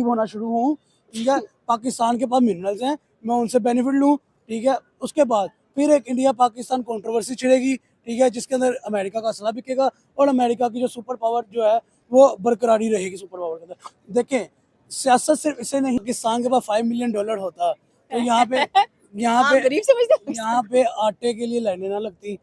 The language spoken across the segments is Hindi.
होना शुरू हूँ, ठीक है। पाकिस्तान के पास मिनरल्स हैं, मैं उनसे बेनिफिट लूँ, ठीक है। उसके बाद फिर एक इंडिया पाकिस्तान कंट्रोवर्सी छिड़ेगी, ठीक है, जिसके अंदर अमेरिका का असला बिकेगा और अमेरिका की जो सुपर पावर जो है वो बरकरारी रहेगी सुपर पावर के अंदर। देखें, सियासत सिर्फ इसे नहीं, पाकिस्तान के पास $5 मिलियन होता तो यहाँ पे गरीब समझते यहाँ पे आटे के लिए लाइनें ना लगती,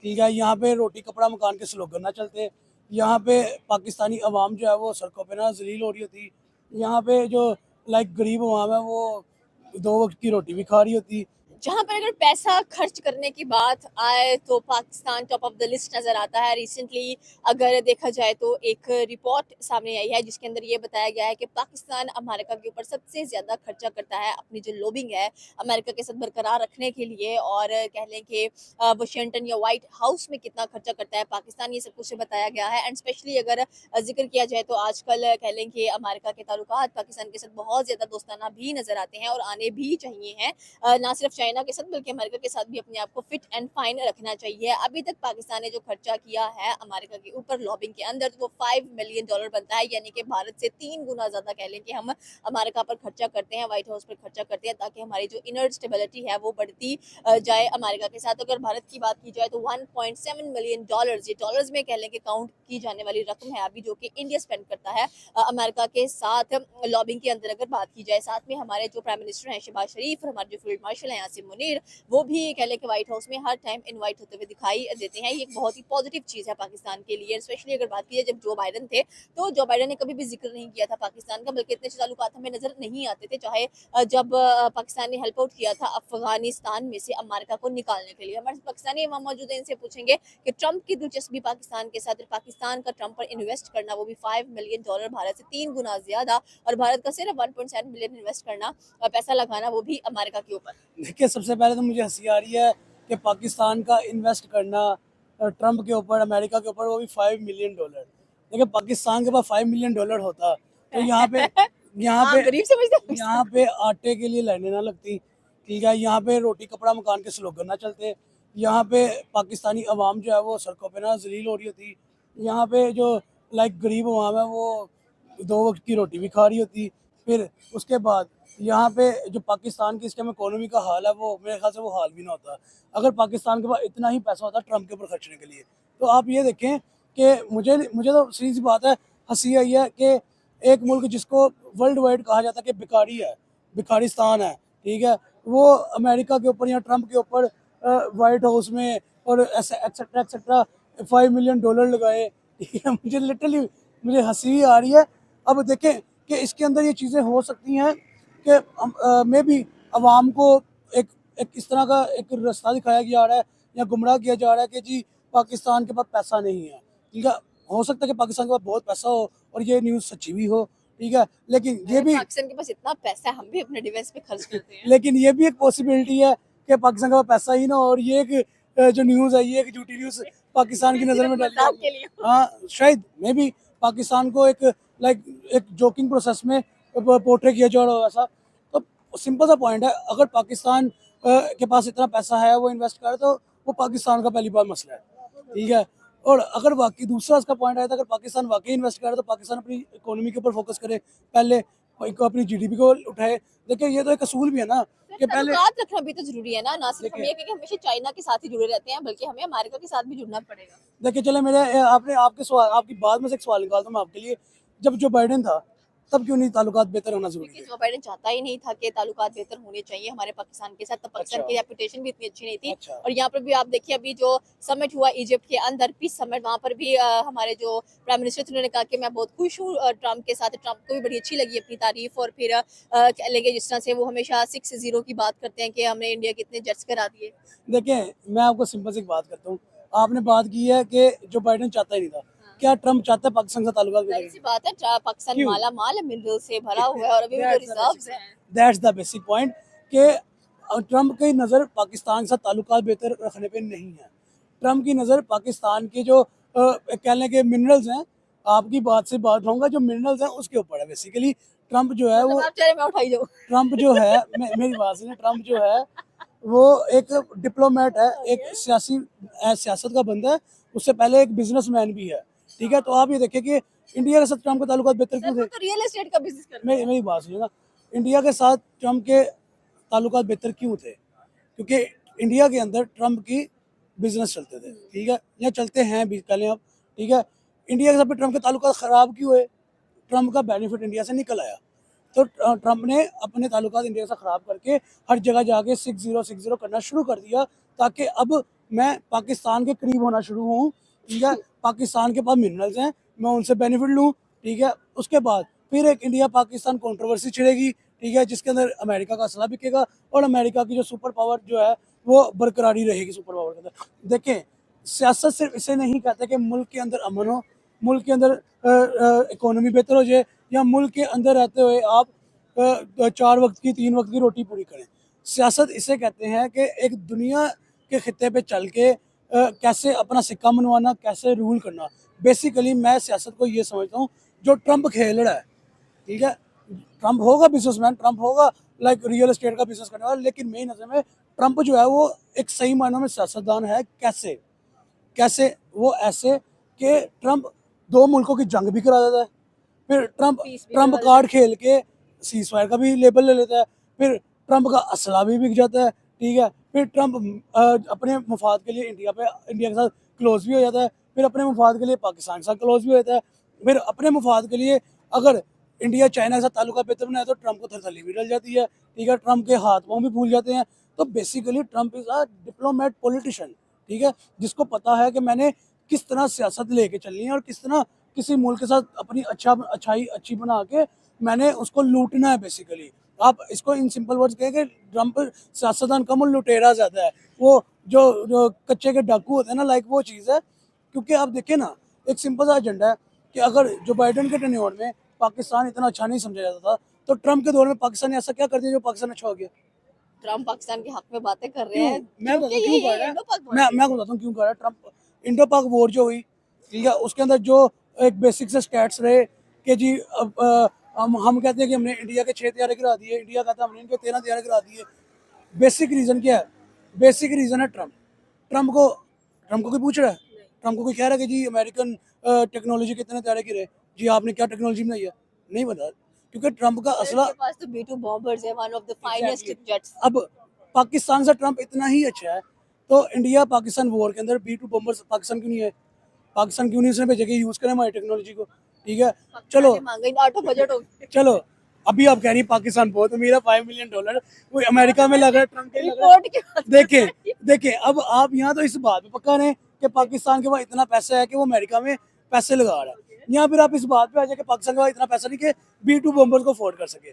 ठीक है। यहाँ पे रोटी कपड़ा मकान के स्लोगन ना चलते, यहाँ पे पाकिस्तानी अवाम जो है वो सड़कों पे ना जलील हो रही होती, यहाँ पे जो गरीब अवाम है वो 2 वक्त की रोटी भी खा रही होती। जहां पर अगर पैसा खर्च करने की बात आए तो Pakistan top of the list नजर आता है। रिसेंटली अगर देखा जाए तो एक रिपोर्ट सामने आई है जिसके अंदर ये बताया गया है कि पाकिस्तान अमेरिका के ऊपर सबसे ज्यादा खर्चा करता है अपनी जो लॉबिंग है अमेरिका के साथ बरकरार रखने के लिए, और कह लें कि वाशिंगटन या व्हाइट हाउस में कितना खर्चा करता है पाकिस्तान, ये सब कुछ बताया गया है। एंड स्पेशली अगर जिक्र किया जाए तो आजकल कह लें कि अमेरिका के ताल्लुकात पाकिस्तान के साथ बहुत ज्यादा दोस्ताना भी नजर आते हैं और आने भी चाहिए हैं। ना सिर्फ चाइना के साथ बल्कि अमेरिका के साथ भी अपने आप को फिट एंड फाइन रखना चाहिए। अभी तक पाकिस्तान ने जो खर्चा किया है अमेरिका के ऊपर लॉबिंग के अंदर तो वो $5 मिलियन बनता है, यानी कि भारत से 3 गुना ज्यादा कह लें कि हम अमेरिका पर खर्चा करते हैं, व्हाइट हाउस पर खर्चा करते हैं, ताकि हमारी जो इनर स्टेबिलिटी है वो बढ़ती जाए अमेरिका के साथ। अगर भारत की बात की जाए तो $1.7 मिलियन, ये डॉलर्स में कह लें कि काउंट की जाने वाली रकम है अभी, जो कि इंडिया स्पेंड करता है अमेरिका के साथ लॉबिंग के अंदर। अगर बात की जाए साथ में हमारे जो प्राइम मिनिस्टर हैं शहबाज शरीफ और हमारे जो फील्ड मार्शल हैं आसिम मुनीर, वो भी कह लें कि व्हाइट हाउस में हर टाइम इनवाइट होते हुए दिखाई देते हैं। ये एक बहुत ही पॉजिटिव चीज़ है पाकिस्तान के लिए। स्पेशली अगर बात की जाए जब जो बाइडन थे तो जो बाइडन ने कभी भी जिक्र नहीं किया था पाकिस्तान का, बल्कि इतने ताल्लुकात हमें नजर नहीं आते थे। चाहे जब पाकिस्तान ने हेल्प आउट किया था अफगानिस्तान में से अमेरिका को निकालने के लिए। हमारे पाकिस्तानी इमाम मौजूद है, इनसे पूछेंगे कि ट्रंप की दिलचस्पी पाकिस्तान के साथ, पाकिस्तान का ट्रंप पर इन्वेस्ट करना वो भी $5 मिलियन, भारत से 3 गुना ज्यादा, और भारत का सिर्फ 1.7 बिलियन इन्वेस्ट करना, पैसा लगाना वो भी अमेरिका के ऊपर। देखिए, सबसे पहले तो मुझे हंसी आ रही है कि पाकिस्तान का इन्वेस्ट करना ट्रंप के ऊपर, अमेरिका के ऊपर, वो भी $5 मिलियन। देखिए, पाकिस्तान के पास $5 मिलियन होता तो यहाँ पे गरीब समझते यहाँ पे आटे के लिए लाइनें ना लगती, ठीक है। यहाँ पे रोटी कपड़ा मकान के स्लोगन ना चलते, यहाँ पे पाकिस्तानी अवाम जो है वो सड़कों पे ना जलील हो रही होती, यहाँ पे जो गरीब अवाम है वो 2 वक्त की रोटी भी खा रही होती। फिर उसके बाद यहाँ पे जो पाकिस्तान की इस टाइम इकोनॉमी का हाल है वो मेरे ख्याल से वो हाल भी ना होता अगर पाकिस्तान के पास इतना ही पैसा होता ट्रंप के ऊपर खर्चने के लिए। तो आप ये देखें कि मुझे मुझे तो सीधी सी बात है, हंसी आई है कि एक मुल्क जिसको वर्ल्ड वाइड कहा जाता है कि भिखारी है, भिखारिस्तान है, ठीक है, वो अमेरिका के ऊपर या ट्रंप के ऊपर वाइट हाउस में और एक्सेट्रा एक्सेट्रा $5 मिलियन लगाए, ठीक है। मुझे लिटरली मुझे हंसी आ रही है। अब देखें कि इसके अंदर ये चीज़ें हो सकती हैं कि मे भी अवाम को एक एक इस तरह का एक रास्ता दिखाया जा रहा है या गुमराह किया जा रहा है कि जी पाकिस्तान के पास पैसा नहीं है, ठीक है। हो सकता है कि पाकिस्तान के पास बहुत पैसा हो और ये न्यूज़ सच्ची भी हो, ठीक है, लेकिन ये भी पाकिस्तान के पास इतना पैसा है, हम भी अपने डिफेंस पे खर्च करते हैं। लेकिन ये भी एक पॉसिबिलिटी है कि पाकिस्तान के पास पैसा ही ना हो और ये एक जो न्यूज़ है ये एक झूठी न्यूज़ पाकिस्तान की नज़र में डाली जा रही है। हाँ, शायद मे भी पाकिस्तान को एक एक जोकिंग प्रोसेस में पोर्ट्रे किया जा रहा है ऐसा। तो सिंपल सा पॉइंट है, अगर पाकिस्तान के पास इतना पैसा है वो इन्वेस्ट करे तो वो पाकिस्तान का पहली बार मसला है, ठीक है। और अगर वाकई दूसरा इसका पॉइंट आया था, अगर पाकिस्तान वाकई इन्वेस्ट करे तो पाकिस्तान अपनी इकोनॉमी के ऊपर फोकस करे, पहले अपनी जीडीपी को उठाए। देखिए, ये तो एक असूल भी है ना कि पहले ताल्लुकात रखना भी तो जरूरी है ना सिर्फ हम ये कि हमेशा चाइना के साथ ही जुड़े रहते हैं, बल्कि हमें अमेरिका के साथ भी जुड़ना पड़ेगा। देखिए, चले मेरे आपने आपके सवाल आपकी बात में से एक सवाल निकालता हूँ मैं आपके लिए। जब जो बाइडेन था तब क्यों नहीं ताल्लुकात बेहतर होना जरूरी क्योंकि है? जो बाइडेन चाहता ही नहीं था कि ताल्लुकात बेहतर होने चाहिए हमारे पाकिस्तान के साथ, तो पाकिस्तान अच्छा की रेपुटेशन भी इतनी अच्छी नहीं थी। अच्छा और यहाँ पर भी आप देखिए अभी जो समिट हुआ इजिप्ट के अंदर, पीस समिट, वहाँ पर भी हमारे जो प्राइम मिनिस्टर थे उन्होंने कहा कि मैं बहुत खुश हूँ ट्रंप के साथ। ट्रंप को भी बड़ी अच्छी लगी अपनी तारीफ, और फिर कह लेंगे जिस तरह से वो हमेशा 6-0 की बात करते हैं कि हमने इंडिया के इतने जट्स करा दिए। देखिए, मैं आपको सिंपल से एक बात करता हूँ। आपने बात की है कि जो बाइडेन चाहता ही नहीं था, क्या ट्रंप चाहता है पाकिस्तान के साथ ताल्लुकात जाहिर बेहतर? सी बात है पाकिस्तान क्यों? माला माल है, मिनरल से भरा हुआ है, और अभी भी जो रिजर्व्स हैं। दैट्स द बेसिक पॉइंट कि ट्रंप की नज़र पाकिस्तान के साथ ताल्लुकात बेहतर रखने पे नहीं है। ट्रंप की नज़र पाकिस्तान के जो कह लें कि मिनरल्स हैं, आपकी बात से बात रहूँगा, जो मिनरल्स हैं उसके ऊपर है बेसिकली। ट्रंप जो है वो मतलब आप चाहे मैं उठाई जाऊँ। ट्रंप जो है मेरी बात सुनिए, ट्रंप जो है वो एक डिप्लोमेट है, एक सियासत का बंदा है, उससे पहले एक बिजनेसमैन भी है, ठीक है। तो आप ये देखिए कि इंडिया के साथ ट्रम्प के ताल्लुकात बेहतर सर क्यों वो थे? तो रियल एस्टेट का बिजनेस कर रहे हैं। मेरी बात सुनिए ना, इंडिया के साथ ट्रम्प के ताल्लुकात बेहतर क्यों थे? क्योंकि इंडिया के अंदर ट्रम्प की बिजनेस चलते थे, ठीक है, या चलते हैं भी, कह लें आप, ठीक है। इंडिया के साथ भी ट्रम्प के ताल्लुकात ख़राब क्यों हुए? ट्रम्प का बेनिफिट इंडिया से निकल आया, तो ट्रम्प ने अपने ताल्लुकात इंडिया से ख़राब करके हर जगह जाके 6060 करना शुरू कर दिया, ताकि अब मैं पाकिस्तान के करीब होना शुरू हूँ, ठीक है। पाकिस्तान के पास मिनरल्स हैं, मैं उनसे बेनिफिट लूँ, ठीक है। उसके बाद फिर एक इंडिया पाकिस्तान कंट्रोवर्सी छिड़ेगी, ठीक है, जिसके अंदर अमेरिका का असला बिकेगा और अमेरिका की जो सुपर पावर जो है वो बरकरारी रहेगी सुपर पावर के अंदर। देखें, सियासत सिर्फ इसे नहीं कहते कि मुल्क के अंदर अमन हो, मुल्क के अंदर इकोनॉमी बेहतर हो जाए, या मुल्क के अंदर रहते हुए आप 4 वक्त की 3 वक्त की रोटी पूरी करें। सियासत इसे कहते हैं कि एक दुनिया के खित्ते पे चल के कैसे अपना सिक्का मनवाना, कैसे रूल करना। बेसिकली मैं सियासत को ये समझता हूँ, जो ट्रम्प खेल रहा है, ठीक है, ट्रम्प होगा बिजनेसमैन, ट्रम्प होगा लाइक रियल एस्टेट का बिजनेस करने वाला, लेकिन मेरी नज़र में ट्रम्प जो है वो एक सही मायनों में सियासतदान है। कैसे? कैसे? वो ऐसे कि ट्रम्प 2 मुल्कों की जंग भी करा देता है, फिर ट्रम्प Peace भी ट्रम्प करवा कार्ड खेल के सीज फायर का भी लेबल ले लेता है, फिर ट्रम्प का असला भी बिक जाता है, ठीक है। फिर ट्रम्प अपने मफाद के लिए इंडिया के साथ क्लोज भी हो जाता है, फिर अपने मफाद के लिए पाकिस्तान के साथ क्लोज भी हो जाता है, फिर अपने मफाद के लिए अगर इंडिया चाइना के साथ ताल्लुका बेहतर बनाए तो ट्रम्प को थरथली भी डल जाती है, ठीक है। ट्रम्प के हाथ पाँव भी फूल जाते हैं। तो basically Trump is a diplomat politician, ठीक है, जिसको पता है कि मैंने किस तरह सियासत लेके चलनी है और किस तरह किसी मुल्क के साथ अपनी अच्छाई अच्छी बना के मैंने उसको लूटना है बेसिकली। आप इसको इन सिंपल वर्ड्स कहें कि ट्रम्प सियासतदान कम और लुटेरा ज़्यादा है। वो जो कच्चे के डाकू होते हैं ना, लाइक वो चीज़ है। क्योंकि आप देखें ना, एक सिंपल सा एजेंडा है कि अगर जो बाइडन के टेन्योर में पाकिस्तान इतना अच्छा नहीं समझा जाता था, तो ट्रम्प के दौर में पाकिस्तान ने ऐसा क्या कर दिया जो पाकिस्तान अच्छा हो गया? ट्रम्प पाकिस्तान के हक में बातें कर रहे क्यों? हैं मैं क्योंकि बताता हूँ क्यों कर रहा है। इंडो पाक वॉर मैं थी। मैं बताता हूँ क्यों कर रहा है ट्रम्प। इंडो पाक वॉर जो हुई, ठीक है, उसके अंदर जो एक बेसिक से स्टैट्स रहे कि जी अब हम कहते हैं कि हमने इंडिया के 6 तैयारे गिरा दिए, इंडिया कहता है हमने इनके 13 तैयारे गिरा दिए। बेसिक रीज़न क्या है? बेसिक रीज़न है ट्रम्प। ट्रम्प को कोई पूछ रहा है? ट्रम्प को कोई कह रहा है कि जी अमेरिकन टेक्नोलॉजी कितने तैयारे गिरे, जी आपने क्या टेक्नोलॉजी बनाई है? नहीं बता, क्योंकि ट्रम्प का सर असला के पास तो B2 बॉम्बर्स है, one of the finest exactly. Jets. अब पाकिस्तान से ट्रम्प इतना ही अच्छा है, तो इंडिया पाकिस्तान वॉर के अंदर B2 बॉम्बर्स पाकिस्तान क्यों नहीं है? पाकिस्तान क्यों नहीं उसने भेजे कि यूज़ करें हमारी टेक्नोलॉजी को, ठीक है। पाकिस्तान चलो ने मांगा इन ऑटो बजट हो गया। चलो, अभी आप कह रही पाकिस्तान बहुत अमीर है, $5 मिलियन वो अमेरिका में लग रहा है, ट्रम्प के लग रहा है। रिपोर्ट के बाद देखें देखें, अब आप यहाँ तो इस बात पे पक्का रहे कि पाकिस्तान के पास इतना पैसा है कि वो अमेरिका में पैसे लगा रहा है, या फिर आप इस बात पे आ जाए कि पाकिस्तान के पास इतना पैसा नहीं कि B2 बॉम्बर्स को अफोर्ड कर सके।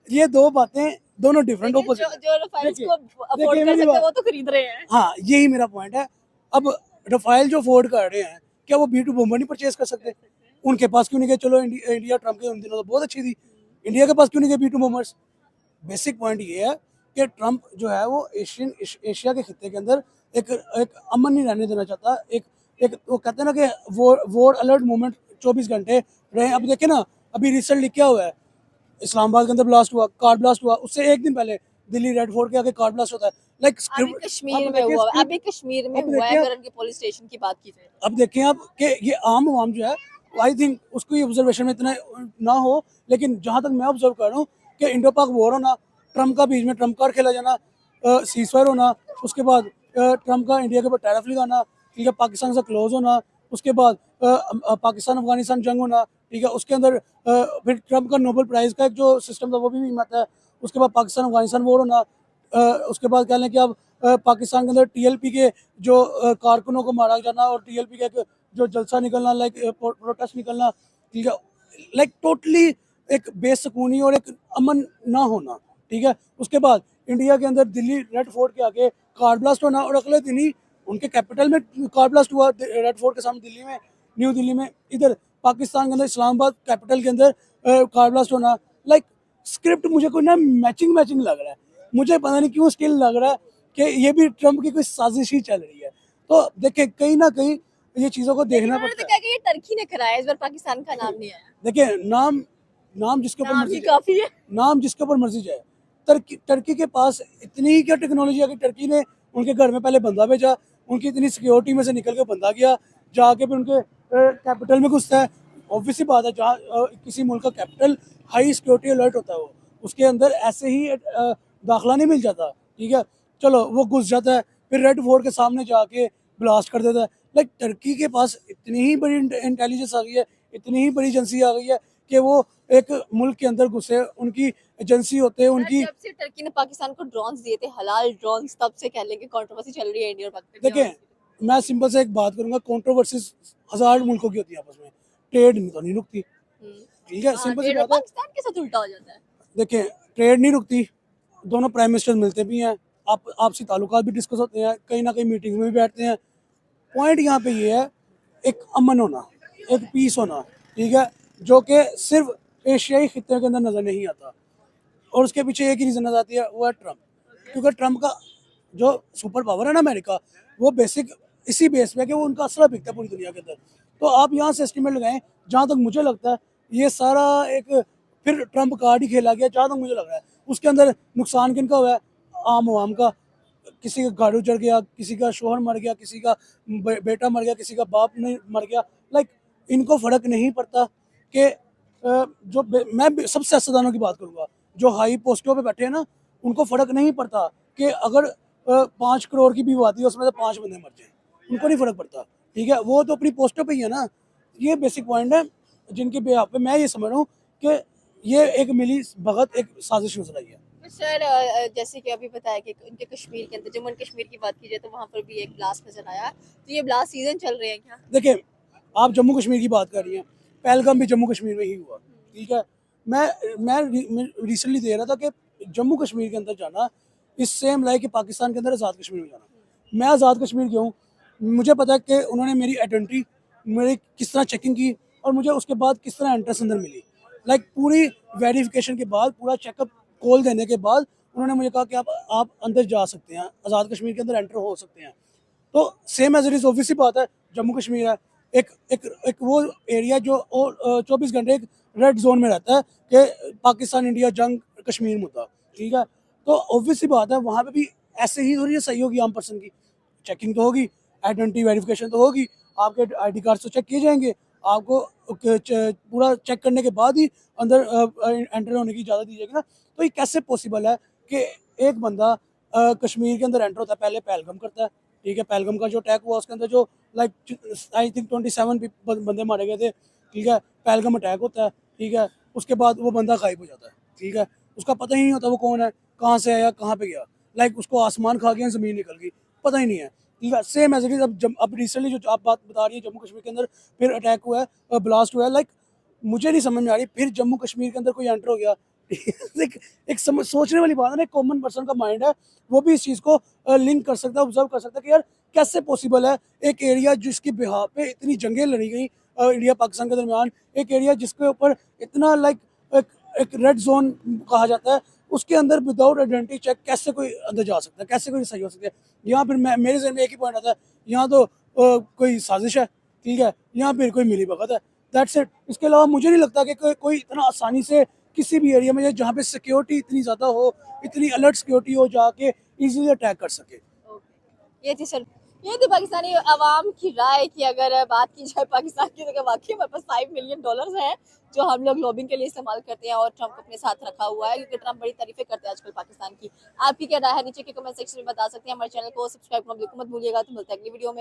ये दो बातें दोनों डिफरेंट लेकिन ओपोजिट जो राफेल्स देखिए को अफोर्ड देखिए कर मेरी सकते हैं बात, वो तो खरीद रहे हैं। हाँ यही मेरा पॉइंट है। अब रफाइल जो अफोर्ड कर रहे हैं, क्या वो B2 बॉम्बर नहीं परचेज कर सकते? उनके पास क्यों नहीं गए? चलो इंडिया ट्रम्प के उन दिनों तो बहुत अच्छी थी, इंडिया के पास क्यों नहीं गए B2 बॉम्बर्स? बेसिक पॉइंट ये है कि ट्रम्प जो है वो एशिया के खित्ते के अंदर एक एक अमन नहीं रहने देना चाहता। एक एक वो कहते हैं ना कि वॉर अलर्ट मूवमेंट 24 घंटे रहे। अब देखे ना, अभी रिसेंटली क्या हुआ है, इस्लामाबाद के अंदर ब्लास्ट हुआ, कार ब्लास्ट हुआ, उससे एक दिन पहले दिल्ली रेड फोर्ट के आगे कार ब्लास्ट होता है। लाइक अभी स्क्रिप्ट, कश्मीर अब में देखिए हुआ स्क्रिप्ट, अभी कश्मीर में अब हुआ है, देखिए अगर उनके पुलिस स्टेशन की बात की जाए। अब देखें आप कि ये आम आवाम जो है, आई थिंक उसको ये ऑब्जर्वेशन में इतना ना हो, लेकिन जहाँ तक मैं ऑब्जर्व कर रहा हूँ कि इंडो पाक वॉर होना, ट्रम्प का बीच में ट्रम्प कार्ड खेला जाना, सीज फायर होना, उसके बाद ट्रम्प का इंडिया के ऊपर टैरिफ लगाना, ठीक है, पाकिस्तान से क्लोज होना, उसके बाद पाकिस्तान अफगानिस्तान जंग होना, ठीक है, उसके अंदर फिर ट्रम्प का नोबेल प्राइज़ का एक जो सिस्टम था वो भी मत है, उसके बाद पाकिस्तान अफगानिस्तान वॉर होना, उसके बाद कह लें कि अब पाकिस्तान के अंदर TLP के जो कारकुनों को मारा जाना और TLP का एक जो जलसा निकलना, लाइक प्रोटेस्ट निकलना, ठीक है, लाइक टोटली एक बेसुकूनी और एक अमन ना होना, ठीक है। उसके बाद इंडिया के अंदर दिल्ली रेड फोर्ट के आगे कार ब्लास्ट होना, और अगले दिन ही उनके कैपिटल में कार ब्लास्ट हुआ, रेड फोर्ट के सामने दिल्ली में, न्यू दिल्ली में। इधर पाकिस्तान के अंदर इस्लामाबाद कैपिटल के अंदर कार ब्लास्ट होना। लाइक स्क्रिप्ट मुझे कोई ना मैचिंग मैचिंग लग रहा है, मुझे पता नहीं क्यों स्टिल लग रहा है कि ये भी ट्रम्प की कोई साजिश ही चल रही है। तो देखिए कहीं ना कहीं ये चीज़ों को लेकिन देखना उन्होंने तो पड़ता है। कहा कि ये टर्की ने कराया, इस बार पाकिस्तान का नाम नहीं आया। देखिए नाम नाम जिसके ऊपर नाम मर्जी ही जाए, काफी है। नाम जिसके ऊपर मर्जी जाए। टर्की के पास इतनी ही क्या टेक्नोलॉजी है कि टर्की ने उनके घर में पहले बंदा भेजा, उनकी इतनी सिक्योरिटी में से निकल के बंदा गया, जाके फिर उनके कैपिटल में घुसता है, ऑब्वियसली बात है, जहाँ किसी मुल्क का कैपिटल हाई सिक्योरिटी अलर्ट होता है, वो उसके अंदर ऐसे ही दाखला नहीं मिल जाता, ठीक है। चलो वो घुस जाता है, फिर रेड फोर्ट के सामने जाके ब्लास्ट कर देता है। लाइक टर्की के पास इतनी ही बड़ी इंटेलिजेंस आ गई है, इतनी ही बड़ी एजेंसी आ गई है कि वो एक मुल्क के अंदर घुसे, उनकी एजेंसी होते हैं यार, उनकी। जब से टर्की ने पाकिस्तान को ड्रोन्स दिए थे, हलाल ड्रोन्स, तब से कह लेंगे कंट्रोवर्सी चल रही है इंडिया और पाकिस्तान देखें, मैं सिंपल से एक बात करूंगा, कंट्रोवर्सीज हजार मुल्कों की होती है आपस में, ट्रेड नहीं तो नहीं रुकती, ठीक है, सिंपल सी ट्रेड में बात है। पाकिस्तान के साथ उल्टा हो जाता है। देखें, ट्रेड नहीं रुकती, दोनों प्राइम मिनिस्टर मिलते भी हैं, आप आपसी ताल्लुकात भी डिस्कस होते हैं, कहीं ना कहीं मीटिंग में भी बैठते हैं। पॉइंट यहाँ पे ये है, एक अमन होना, एक पीस होना, ठीक है, जो कि सिर्फ एशियाई खित्ते के अंदर नज़र नहीं आता। और उसके पीछे एक ही रीज़न नजर आती है, वो है ट्रम्प। क्योंकि ट्रम्प का जो सुपर पावर है ना अमेरिका, वो बेसिक इसी बेस पे है कि वो उनका असला बिकता है पूरी दुनिया के अंदर। तो आप यहाँ से एस्टिमेट लगाएं, जहाँ तक मुझे लगता है ये सारा एक फिर ट्रम्प कार्ड ही खेला गया, जहाँ तक मुझे लग रहा है। उसके अंदर नुकसान किन का हुआ है? आम आवाम का। किसी का गाड़ी उजड़ गया, किसी का शोहर मर गया, किसी का बेटा मर गया, किसी का बाप नहीं मर गया। लाइक इनको फ़र्क नहीं पड़ता कि मैं सब सियासतदानों की बात करूँगा, जो हाई पोस्टों पे बैठे हैं ना, उनको फ़र्क नहीं पड़ता कि अगर 5 करोड़ की भी आती है, उसमें से 5 बंदे मर जाए, उनको नहीं फ़र्क पड़ता, ठीक है। वो तो अपनी पोस्टों पे ही है ना। ये बेसिक पॉइंट है जिनके बेहाफ पे मैं ये समझ रहा हूँ कि ये एक मिली भगत, एक साजिश नजर आई है। तो सर, जैसे कि अभी बताया कि उनके कश्मीर के अंदर, जम्मू एंड कश्मीर की बात की जाए तो वहाँ पर भी एक ब्लास्ट नजर आया। तो ये ब्लास्ट सीजन चल रहे हैं क्या? देखिए, आप जम्मू कश्मीर की बात कर रही हैं, पहलगाम भी जम्मू कश्मीर में ही हुआ, ठीक है। मैं रिसेंटली दे रहा था कि जम्मू कश्मीर के अंदर जाना इस सेम लाइक कि पाकिस्तान के अंदर आज़ाद कश्मीर में जाना। मैं आज़ाद कश्मीर क्यों? मुझे पता है कि उन्होंने मेरी आइडेंटिटी, मेरी किस तरह चेकिंग की, और मुझे उसके बाद किस तरह एंट्रेंस अंदर मिली। लाइक पूरी वेरिफिकेशन के बाद, पूरा चेकअप कॉल देने के बाद उन्होंने मुझे कहा कि आप अंदर जा सकते हैं, आज़ाद कश्मीर के अंदर एंटर हो सकते हैं। तो same as it is, obviously बात है, जम्मू कश्मीर है एक एक एक वो एरिया जो 24 घंटे एक रेड जोन में रहता है कि पाकिस्तान इंडिया जंग, कश्मीर मुद्दा, ठीक है। तो ऑब्वियसली बात है, वहाँ पे भी ऐसे ही थोड़ी सही होगी आम पर्सन की। चेकिंग तो होगी, आइडेंटिटी वेरिफिकेशन तो होगी, आपके आईडी कार्ड तो चेक किए जाएंगे, आपको पूरा चेक करने के बाद ही अंदर एंटर होने की इजाज़त दी जाएगी ना। तो ये कैसे पॉसिबल है कि एक बंदा कश्मीर के अंदर एंटर होता है, पहले पहलगाम करता है, ठीक है। पहलगाम का जो अटैक हुआ उसके अंदर जो लाइक आई थिंक 27 बंदे मारे गए थे, ठीक है। पहलगाम अटैक होता है, ठीक है। उसके बाद वो बंदा गायब हो जाता है, ठीक है। उसका पता ही नहीं होता वो कौन है, कहाँ से आया, कहाँ पे गया। लाइक उसको आसमान खा गया, ज़मीन निकल गई, पता ही नहीं है, ठीक है। सेम एज इट इज़ अब रिसेंटली जो आप बात बता रही है, जम्मू कश्मीर के अंदर फिर अटैक हुआ है, ब्लास्ट हुआ है। लाइक मुझे नहीं समझ में आ रही, फिर जम्मू कश्मीर के अंदर कोई एंटर हो गया। एक सोचने वाली बात है ना, एक कॉमन पर्सन का माइंड है, वो भी इस चीज़ को लिंक कर सकता है, ऑब्जर्व कर सकता है कि यार कैसे पॉसिबल है एक एरिया जिसकी बिहार पे इतनी जंगें लड़ी गई इंडिया पाकिस्तान के दरमियान, एक एरिया जिसके ऊपर इतना लाइक एक, एक रेड जोन कहा जाता है, उसके अंदर विदाउट आइडेंटिटी चेक कैसे कोई अंदर जा सकता है, कैसे कोई सही हो सकता है। यहाँ फिर मेरे जहन में एक ही पॉइंट आता है, यहाँ तो कोई साजिश है, ठीक है, यहाँ फिर कोई मिली भगत है, दैट्स इट। इसके अलावा मुझे नहीं लगता कि कोई इतना आसानी से किसी भी एरिया में जहाँ पे सिक्योरिटी इतनी ज़्यादा हो, इतनी अलर्ट सिक्योरिटी हो, जाके इजीली अटैक कर सके। ये थी सर, ये थी पाकिस्तानी अवाम की राय कि अगर बात की जाए पाकिस्तान की, तो वाकई हमारे पास $5 मिलियन हैं जो हम लोग लॉबिंग के लिए इस्तेमाल करते हैं, और ट्रम्प अपने साथ रखा हुआ है क्योंकि ट्रम्प बड़ी तारीफें करते हैं आजकल पाकिस्तान की। आपकी क्या राय है नीचे के कमेंट सेक्शन में बता सकते हैं। हमारे चैनल को सब्सक्राइब करना बिल्कुल मत भूलिएगा। तो मिलते हैं अगली वीडियो में।